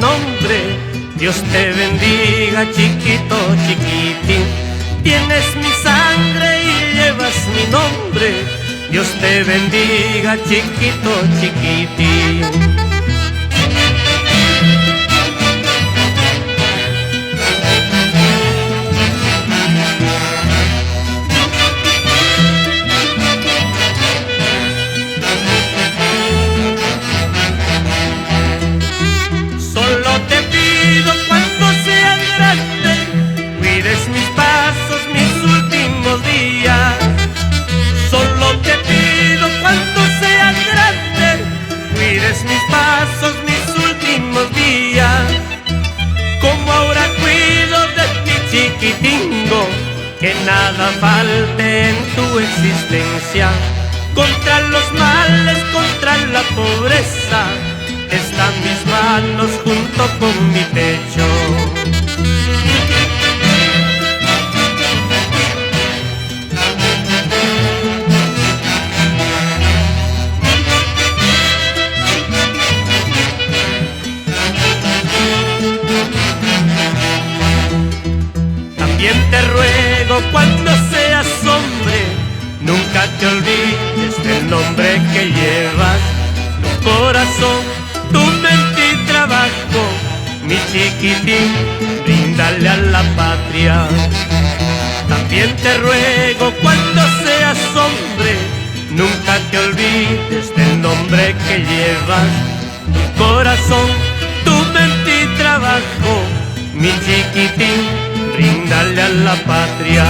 nombre. Dios te bendiga, chiquito, chiquitín. Tienes mi sangre y llevas mi nombre. Dios te bendiga, chiquito, chiquitín. Mis pasos, mis últimos días, como ahora cuido de ti, chiquitingo, que nada falte en tu existencia. Contra los males, contra la pobreza, están mis manos junto con mi pecho. También te ruego, cuando seas hombre, nunca te olvides del nombre que llevas. Tu corazón, tu mente y trabajo, mi chiquitín, bríndale a la patria. También te ruego, cuando seas hombre, nunca te olvides del nombre que llevas. Tu corazón, tu mente y trabajo, mi chiquitín, bríndale a la patria.